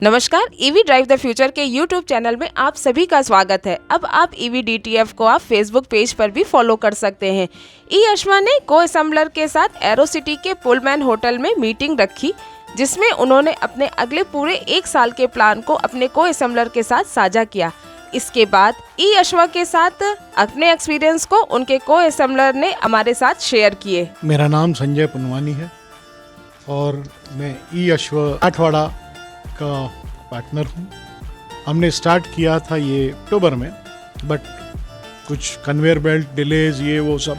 नमस्कार, EV drive the future के YouTube channel में आप सभी का स्वागत है। अब आप ईवी डीटीएफ को आप फेसबुक पेज पर भी फॉलो कर सकते हैं। ई अश्वा ने को असेंबलर के साथ एरो सिटी के पुलमैन होटल में मीटिंग रखी, जिसमें उन्होंने अपने अगले पूरे 1 साल के प्लान को अपने को असेंबलर के साथ साझा किया। इसके बाद ई अश्वा के साथ अपने एक्सपीरियंस को उनके को असेंबलर ने हमारे साथ शेयर किए। मेरा नाम संजय पुनवानी है और मैं ई अश्वा आठवाड़ा का पार्टनर हूँ। हमने स्टार्ट किया था ये अक्टूबर में, बट कुछ कन्वेयर बेल्ट डिलेज ये वो सब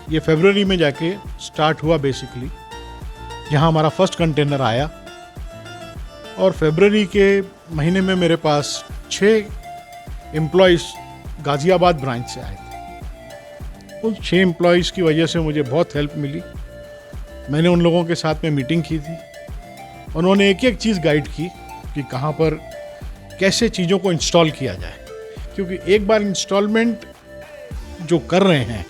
ये फरवरी में जाके स्टार्ट हुआ बेसिकली, जहाँ हमारा फर्स्ट कंटेनर आया। और फरवरी के महीने में मेरे पास 6 एम्प्लॉयज़ गाज़ियाबाद ब्रांच से आए थे। उन 6 एम्प्लॉयज़ की वजह से मुझे बहुत हेल्प मिली। मैंने उन लोगों के साथ में मीटिंग की थी। उन्होंने एक एक चीज़ गाइड की कि कहाँ पर कैसे चीज़ों को इंस्टॉल किया जाए, क्योंकि एक बार इंस्टॉलमेंट जो कर रहे हैं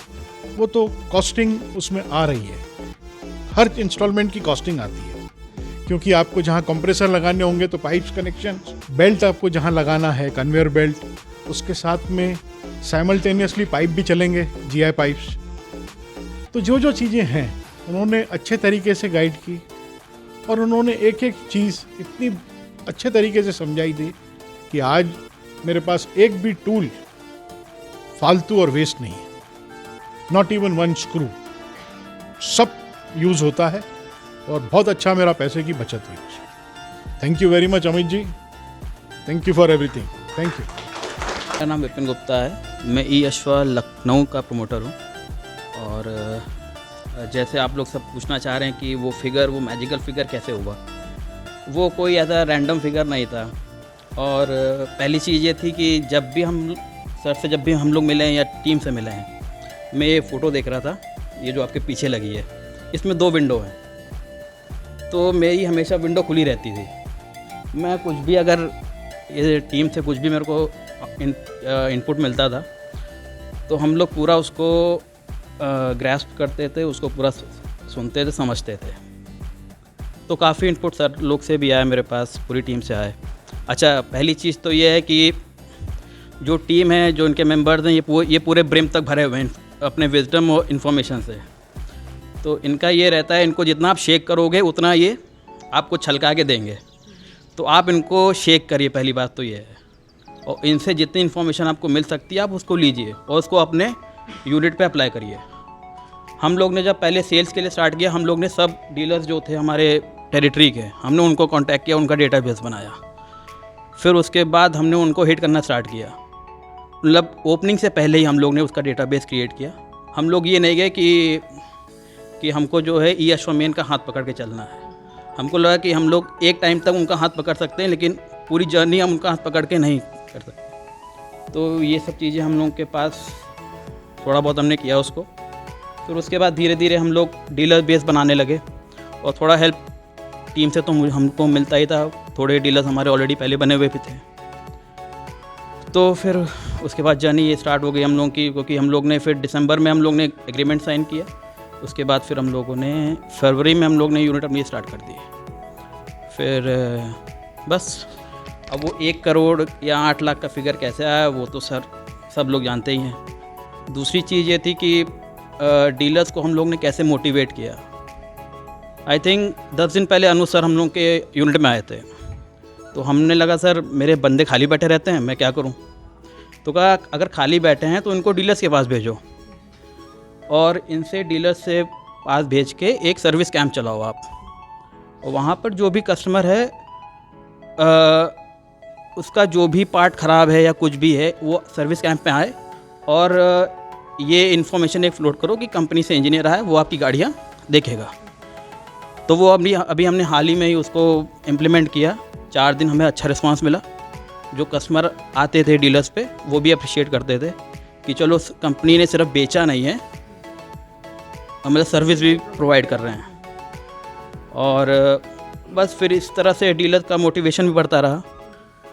वो तो कॉस्टिंग उसमें आ रही है। हर इंस्टॉलमेंट की कॉस्टिंग आती है, क्योंकि आपको जहाँ कंप्रेसर लगाने होंगे तो पाइप्स कनेक्शन, बेल्ट आपको जहाँ लगाना है कन्वेयर बेल्ट, उसके साथ में साइमल्टेनियसली पाइप भी चलेंगे, जीआई पाइप्स। तो जो जो चीज़ें हैं उन्होंने अच्छे तरीके से गाइड की और उन्होंने एक एक चीज़ इतनी अच्छे तरीके से समझाई थी कि आज मेरे पास एक भी टूल फालतू और वेस्ट नहीं है। नॉट इवन वन स्क्रू, सब यूज़ होता है और बहुत अच्छा मेरा पैसे की बचत हुई। Thank you very much Amit ji, thank you for everything, thank you. मेरा नाम विपिन गुप्ता है, मैं ई अश्वा लखनऊ का प्रमोटर हूँ। और जैसे आप लोग सब पूछना चाह रहे हैं कि वो मैजिकल फिगर कैसे हुआ, वो कोई ऐसा रैंडम फिगर नहीं था। और पहली चीज़ ये थी कि जब भी हम लोग मिले हैं या टीम से मिले हैं, मैं ये फ़ोटो देख रहा था, ये जो आपके पीछे लगी है, इसमें 2 विंडो हैं। तो मेरी हमेशा विंडो खुली रहती थी। मैं कुछ भी अगर ये टीम से कुछ भी मेरे को इनपुट मिलता था तो हम लोग पूरा उसको ग्रैस्प करते थे, उसको पूरा सुनते थे, समझते थे। तो काफ़ी इनपुट सर लोग से भी आया, मेरे पास पूरी टीम से आए। अच्छा, पहली चीज़ तो ये है कि जो टीम है, जो इनके मेंबर्स हैं, ये पूरे ब्रिम तक भरे हुए हैं अपने विजडम और इन्फॉर्मेशन से। तो इनका ये रहता है, इनको जितना आप शेक करोगे उतना ये आपको छलका के देंगे। तो आप इनको शेक करिए, पहली बात तो ये है। और इनसे जितनी इन्फॉर्मेशन आपको मिल सकती है आप उसको लीजिए और उसको अपने यूनिट पे अप्लाई करिए। हम लोग ने जब पहले सेल्स के लिए स्टार्ट किया, हम लोग ने सब डीलर्स जो थे हमारे टेरिटरी के, हमने उनको कांटेक्ट किया, उनका डेटाबेस बनाया। फिर उसके बाद हमने उनको हिट करना स्टार्ट किया। मतलब ओपनिंग से पहले ही हम लोग ने उसका डेटाबेस क्रिएट किया। हम लोग ये नहीं गए कि हमको जो है ई अश्वमेन का हाथ पकड़ के चलना है। हमको लगा कि हम लोग एक टाइम तक उनका हाथ पकड़ सकते हैं, लेकिन पूरी जर्नी हम उनका हाथ पकड़ के नहीं कर सकते। तो ये सब चीज़ें हम लोग के पास थोड़ा बहुत हमने किया उसको। फिर उसके बाद धीरे धीरे हम लोग डीलर बेस बनाने लगे और थोड़ा हेल्प टीम से तो हमको मिलता ही था। थोड़े डीलर्स हमारे ऑलरेडी पहले बने हुए भी थे। तो फिर उसके बाद जर्नी ये स्टार्ट हो गई हम लोगों की, क्योंकि हम लोग ने फिर दिसंबर में हम लोग ने एग्रीमेंट साइन किया। उसके बाद फिर हम लोगों ने फरवरी में हम लोग ने यूनिट अपनी स्टार्ट कर दी। फिर बस अब वो 1 करोड़ या 8 लाख का फिगर कैसे आया वो तो सर सब लोग जानते ही हैं। दूसरी चीज़ ये थी कि डीलर्स को हम लोग ने कैसे मोटिवेट किया। आई थिंक 10 दिन पहले अनु सर हम लोग के यूनिट में आए थे। तो हमने लगा सर मेरे बंदे खाली बैठे रहते हैं, मैं क्या करूं। तो कहा अगर खाली बैठे हैं तो इनको डीलर्स के पास भेजो और इनसे डीलर्स से पास भेज के एक सर्विस कैंप चलाओ आप। और वहाँ पर जो भी कस्टमर है उसका जो भी पार्ट ख़राब है या कुछ भी है वो सर्विस कैंप में आए और ये इन्फॉर्मेशन एक फ्लोट करो कि कंपनी से इंजीनियर आया, वो आपकी गाड़ियाँ देखेगा। तो वो अभी हमने हाल ही में ही उसको इम्प्लीमेंट किया। 4 दिन हमें अच्छा रिस्पांस मिला। जो कस्टमर आते थे डीलर्स पे वो भी अप्रिशिएट करते थे कि चलो कंपनी ने सिर्फ बेचा नहीं है, हमें सर्विस भी प्रोवाइड कर रहे हैं। और बस फिर इस तरह से डीलर का मोटिवेशन भी बढ़ता रहा।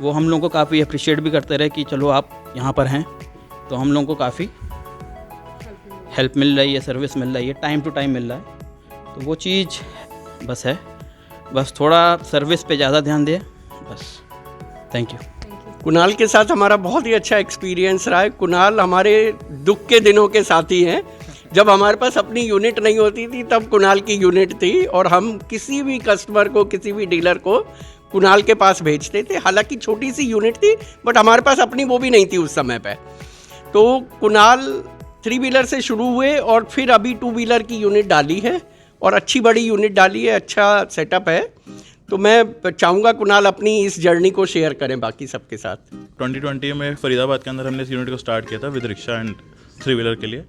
वो हम लोगों को काफ़ी अप्रिशिएट भी करते रहे कि चलो आप यहाँ पर हैं। तो हम लोगों को काफ़ी हेल्प मिल रही है, सर्विस मिल रही है, टाइम टू टाइम मिल रहा है। तो वो चीज़ बस है, बस थोड़ा सर्विस पे ज़्यादा ध्यान दें बस थैंक यू। कुणाल के साथ हमारा बहुत ही अच्छा एक्सपीरियंस रहा है। कुणाल हमारे दुख के दिनों के साथी हैं। जब हमारे पास अपनी यूनिट नहीं होती थी तब कुणाल की यूनिट थी, और हम किसी भी कस्टमर को, किसी भी डीलर को कुणाल के पास भेजते थे। हालांकि छोटी सी यूनिट थी, बट हमारे पास अपनी वो भी नहीं थी उस समय पे। तो कुणाल 3 व्हीलर से शुरू हुए और फिर अभी 2 व्हीलर की यूनिट डाली है, और अच्छी बड़ी यूनिट डाली है, अच्छा सेटअप है। तो मैं चाहूँगा कुणाल अपनी इस जर्नी को शेयर करें बाकी सबके साथ। 2020 में फरीदाबाद के अंदर हमने इस यूनिट को स्टार्ट किया था विद रिक्शा एंड 3 व्हीलर के लिए।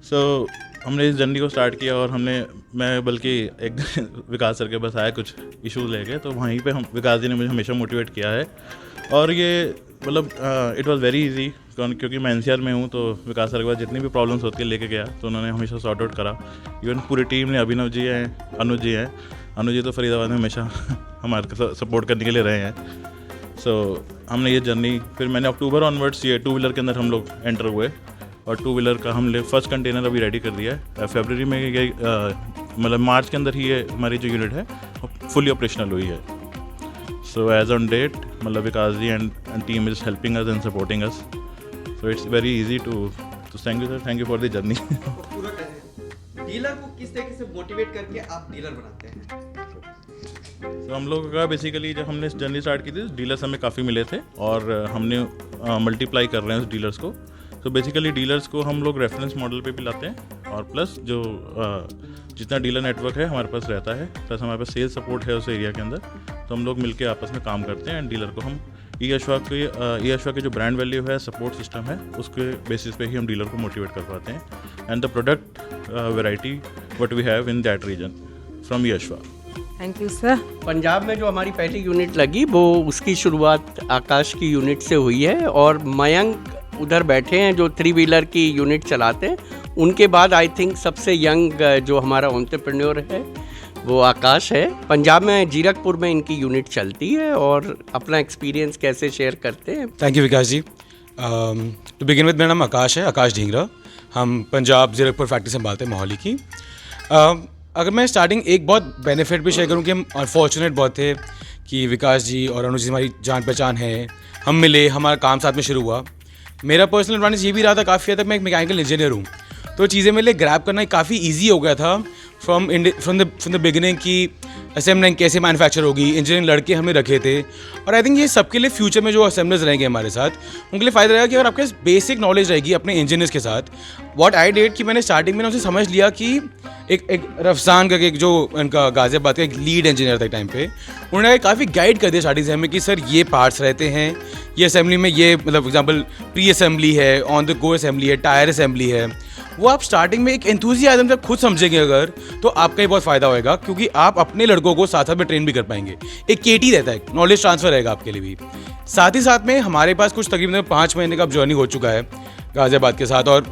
सो हमने इस जर्नी को स्टार्ट किया, और मैं बल्कि एक दिन विकास सर के पास आया कुछ इश्यूज लेके, तो वहीं पे हम विकास जी ने मुझे हमेशा मोटिवेट किया है। और ये मतलब इट वाज वेरी इजी, क्योंकि मैं एनसीआर में हूँ, तो विकास सर के पास जितनी भी प्रॉब्लम्स होती है लेके गया, तो उन्होंने हमेशा सॉर्ट आउट करा। इवन पूरी टीम ने, अभिनव जी हैं, अनुज जी तो फरीदाबाद में हमेशा हमारे सपोर्ट करने के लिए रहे हैं। सो हमने ये जर्नी, फिर मैंने अक्टूबर ऑनवर्ड्स ये 2 व्हीलर के अंदर हम लोग एंटर हुए, और 2 व्हीलर का हमने फर्स्ट कंटेनर अभी रेडी कर दिया है। फरवरी में ये मतलब मार्च के अंदर ही ये हमारी जो यूनिट है फुली ऑपरेशनल हुई है। सो एज ऑन डेट मतलब Vikas ji and team is helping us and supporting us, so it's very easy to thank you sir, thank you for the journey. Dealer को किस तरीके से मोटिवेट करके आप डीलर बनाते हैं? तो हम लोगों का बेसिकली जब हमने जर्नी स्टार्ट की थी, डीलर्स हमें काफ़ी मिले थे, और हमने मल्टीप्लाई कर रहे हैं उस डीलर्स को। तो बेसिकली डीलर्स को हम लोग रेफरेंस मॉडल पे भी लाते हैं, और प्लस जो जितना डीलर नेटवर्क है हमारे पास रहता है, प्लस हमारे पास सेल्स सपोर्ट है उस एरिया के अंदर, तो हम लोग मिलके आपस में काम करते हैं। एंड डीलर को हम ई अश्वा के जो ब्रांड वैल्यू है, सपोर्ट सिस्टम है, उसके बेसिस पे ही हम डीलर को मोटिवेट कर पाते हैं। And the product variety what we have in that region from ई अश्वा। Thank you sir. पंजाब में जो हमारी पहली यूनिट लगी, वो उसकी शुरुआत आकाश की यूनिट से हुई है, और मयंक उधर बैठे हैं जो 3 व्हीलर की यूनिट चलाते हैं। उनके बाद आई थिंक सबसे यंग जो हमारा एंटरप्रेन्योर है वो आकाश है। पंजाब में जीरकपुर में इनकी यूनिट चलती है, और अपना एक्सपीरियंस कैसे शेयर करते हैं। Thank you Vikas ji. To begin with, मेरा नाम आकाश है, आकाश ढींगरा। हम पंजाब जीरकपुर फैक्ट्री संभालते हैं मोहाली की। अगर मैं स्टार्टिंग एक बहुत बेनिफिट भी शेयर करूँ कि हम अनफॉर्चुनेट बहुत थे कि विकास जी और अनुज जी हमारी जान पहचान है, हम मिले, हमारा काम साथ में शुरू हुआ। मेरा पर्सनल एडवांटेज ये भी रहा था काफ़ी हद तक, मैं एक मैकेनिकल इंजीनियर हूँ, तो चीज़ें मेरे लिए ग्रैब करना काफ़ी ईजी हो गया था फ्रॉम द बिगिनिंग की असेंबलिंग कैसे मैन्युफैक्चर होगी। इंजीनियरिंग लड़के हमने रखे थे, और आई थिंक ये सबके लिए फ्यूचर में जो असेंबलर्स रहेंगे हमारे साथ, उनके लिए फ़ायदा रहेगा कि अगर आपके पास बेसिक नॉलेज रहेगी अपने इंजीनियर्स के साथ। व्हाट आई डिड कि मैंने स्टार्टिंग में उनसे समझ लिया कि एक रफसान करके एक जो उनका गाजियाबाद का एक लीड इंजीनियर था टाइम पे, उन्होंने काफ़ी गाइड कर दिया स्टार्टिंग से हमें कि सर ये पार्ट्स रहते हैं, ये असेंबली में ये मतलब एग्जाम्पल प्री असेंबली है, ऑन द गो असेंबली है, टायर असेंबली है। वो आप स्टार्टिंग में एक एंथुसियाज्म से खुद समझेंगे अगर, तो आपका ही बहुत फ़ायदा होएगा, क्योंकि आप अपने लड़कों को साथ साथ में ट्रेन भी कर पाएंगे। एक केटी रहता है, नॉलेज ट्रांसफ़र रहेगा आपके लिए भी। साथ ही साथ में हमारे पास कुछ तकरीबन 5 महीने का जर्नी हो चुका है गाजियाबाद के साथ, और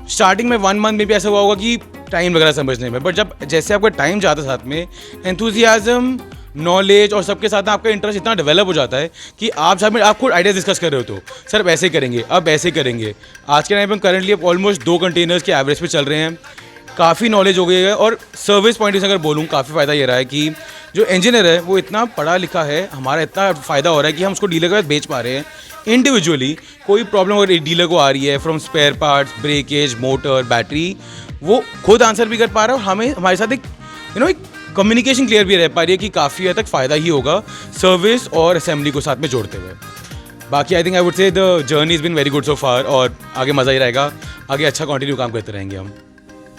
स्टार्टिंग में 1 मंथ में भी ऐसा हुआ होगा कि टाइम लग रहा है समझने में, बट जब जैसे आपका टाइम जाता है साथ में, एंथुसियाज्म, नॉलेज और सबके साथ आपका इंटरेस्ट इतना डेवलप हो जाता है कि आप साथ में आप खुद आइडियाज डिस्कस कर रहे हो, तो सर ऐसे करेंगे, अब ऐसे करेंगे। आज के टाइम पर करंटली अब ऑलमोस्ट 2 कंटेनर्स के एवरेज पे चल रहे हैं। काफ़ी नॉलेज हो गई है, और सर्विस पॉइंट से अगर बोलूँ काफ़ी फ़ायदा ये रहा है कि जो इंजीनियर है वो इतना पढ़ा लिखा है, हमारा इतना फ़ायदा हो रहा है कि हम उसको डीलर के पास बेच पा रहे हैं इंडिविजुअली। कोई प्रॉब्लम अगर डीलर को आ रही है from spare parts, breakage, motor, battery, वो खुद आंसर भी कर पा रहा है, और हमें हमारे साथ एक एक कम्युनिकेशन क्लियर भी रह पा रही है कि काफ़ी हद तक फ़ायदा ही होगा सर्विस और असेंबली को साथ में जोड़ते हुए। बाकी I think I would say the journey is been very good so far, और आगे मज़ा ही रहेगा, आगे अच्छा कंटिन्यू काम करते रहेंगे हम।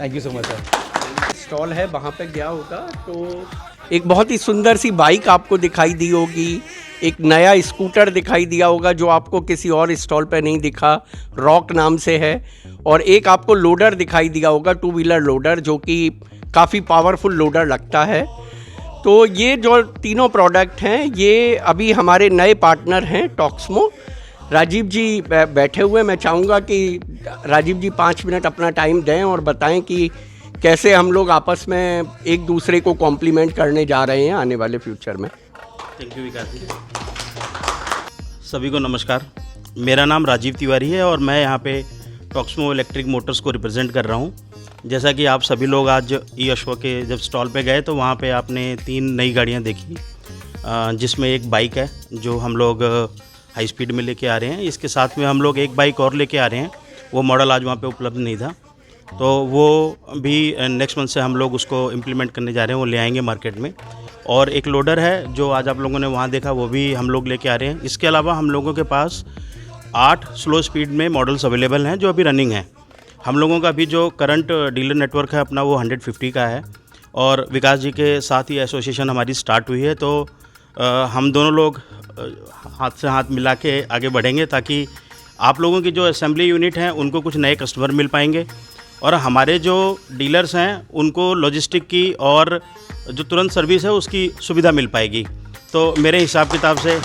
Thank you so much sir. Stall है वहाँ पे गया होगा तो एक बहुत ही सुंदर सी बाइक आपको दिखाई दी होगी, एक नया स्कूटर दिखाई दिया होगा जो आपको किसी और स्टॉल पे नहीं दिखा, रॉक नाम से है, और एक आपको लोडर दिखाई दिया होगा, 2 व्हीलर लोडर, जो कि काफ़ी पावरफुल लोडर लगता है। तो ये जो तीनों प्रोडक्ट हैं ये अभी हमारे नए पार्टनर हैं टॉक्समो। राजीव जी बैठे हुए, मैं चाहूँगा कि राजीव जी 5 मिनट अपना टाइम दें और बताएं कि कैसे हम लोग आपस में एक दूसरे को कॉम्प्लीमेंट करने जा रहे हैं आने वाले फ्यूचर में। थैंक यू विकास जी। सभी को नमस्कार, मेरा नाम राजीव तिवारी है और मैं यहाँ पे टॉक्समो इलेक्ट्रिक मोटर्स को रिप्रेजेंट कर रहा हूँ। जैसा कि आप सभी लोग आज ई अश्वा के जब स्टॉल पे गए तो वहाँ पे आपने 3 नई गाड़ियाँ देखी। जिसमें एक बाइक है जो हम लोग हाई स्पीड में लेके आ रहे हैं। इसके साथ में हम लोग एक बाइक और लेके आ रहे हैं, वो मॉडल आज वहाँ पे उपलब्ध नहीं था, तो वो भी नेक्स्ट मंथ से हम लोग उसको इम्प्लीमेंट करने जा रहे हैं, वो ले आएंगे मार्केट में। और एक लोडर है जो आज आप लोगों ने वहाँ देखा, वो भी हम लोग लेके आ रहे हैं। इसके अलावा हम लोगों के पास 8 स्लो स्पीड में मॉडल्स अवेलेबल हैं जो अभी रनिंग हैं। हम लोगों का अभी जो करंट डीलर नेटवर्क है अपना, वो 150 का है, और विकास जी के साथ ही एसोसिएशन हमारी स्टार्ट हुई है, तो हम दोनों लोग हाथ से हाथ मिला के आगे बढ़ेंगे, ताकि आप लोगों की जो असेंबली यूनिट हैं उनको कुछ नए कस्टमर मिल पाएंगे, और हमारे जो डीलर्स हैं उनको लॉजिस्टिक की और जो तुरंत सर्विस है उसकी सुविधा मिल पाएगी। तो मेरे हिसाब किताब से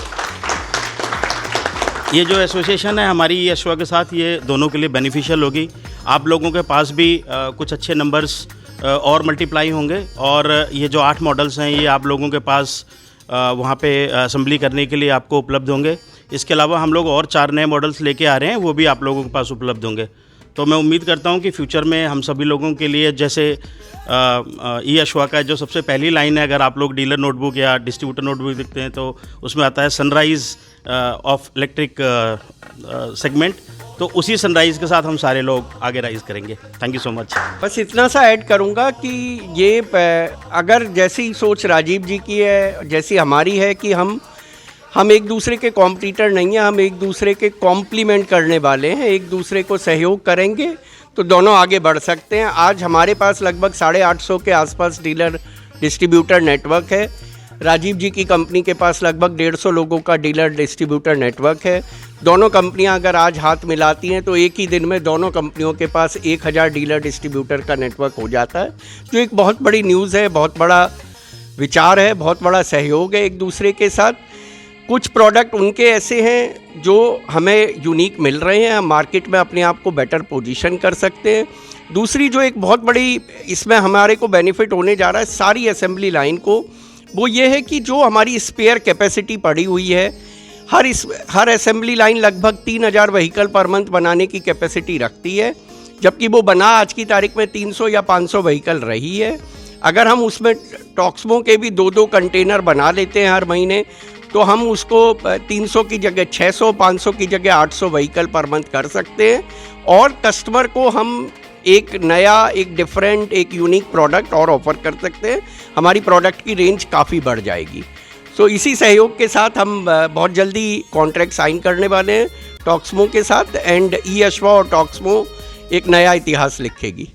ये जो एसोसिएशन है हमारी ई अश्वा के साथ, ये दोनों के लिए बेनिफिशियल होगी। आप लोगों के पास भी कुछ अच्छे नंबर्स और मल्टीप्लाई होंगे, और ये जो 8 मॉडल्स हैं ये आप लोगों के पास वहाँ पे असेंबली करने के लिए आपको उपलब्ध होंगे। इसके अलावा हम लोग और 4 नए मॉडल्स लेके आ रहे हैं, वो भी आप लोगों के पास उपलब्ध होंगे। तो मैं उम्मीद करता हूँ कि फ्यूचर में हम सभी लोगों के लिए, जैसे ई अश्वा का जो सबसे पहली लाइन है, अगर आप लोग डीलर नोटबुक या डिस्ट्रीब्यूटर नोटबुक देखते हैं तो उसमें आता है सनराइज़ ऑफ इलेक्ट्रिक सेगमेंट, तो उसी सनराइज़ के साथ हम सारे लोग आगे राइज करेंगे। Thank you so much. बस इतना सा ऐड करूँगा कि ये अगर जैसी सोच राजीव जी की है, जैसी हमारी है कि हम एक दूसरे के कॉम्पिटिटर नहीं हैं, हम एक दूसरे के कॉम्प्लीमेंट करने वाले हैं, एक दूसरे को सहयोग करेंगे तो दोनों आगे बढ़ सकते हैं। आज हमारे पास लगभग 850 के आसपास डीलर डिस्ट्रीब्यूटर नेटवर्क है। राजीव जी की कंपनी के पास लगभग 150 लोगों का डीलर डिस्ट्रीब्यूटर नेटवर्क है। दोनों कंपनियां अगर आज हाथ मिलाती हैं तो एक ही दिन में दोनों कंपनियों के पास 1000 डीलर डिस्ट्रीब्यूटर का नेटवर्क हो जाता है। तो एक बहुत बड़ी न्यूज़ है, बहुत बड़ा विचार है, बहुत बड़ा सहयोग है एक दूसरे के साथ। कुछ प्रोडक्ट उनके ऐसे हैं जो हमें यूनिक मिल रहे हैं, हम मार्केट में अपने आप को बेटर पोजीशन कर सकते हैं। दूसरी जो एक बहुत बड़ी इसमें हमारे को बेनिफिट होने जा रहा है सारी असेंबली लाइन को, वो ये है कि जो हमारी स्पेयर कैपेसिटी पड़ी हुई है, हर असेंबली लाइन लगभग 3000 व्हीकल पर मंथ बनाने की कैपेसिटी रखती है, जबकि वो बना आज की तारीख में 300 या 500 व्हीकल रही है। अगर हम उसमें टॉक्समो के भी 2-2 कंटेनर बना लेते हैं हर महीने, तो हम उसको 300 की जगह 600, 500 की जगह 800 व्हीकल पर मंथ कर सकते हैं, और कस्टमर को हम एक नया, एक डिफरेंट, एक यूनिक प्रोडक्ट और ऑफर कर सकते हैं। हमारी प्रोडक्ट की रेंज काफ़ी बढ़ जाएगी। सो इसी सहयोग के साथ हम बहुत जल्दी कॉन्ट्रैक्ट साइन करने वाले हैं टॉक्समो के साथ, एंड ई अश्वा और टॉक्समो एक नया इतिहास लिखेगी।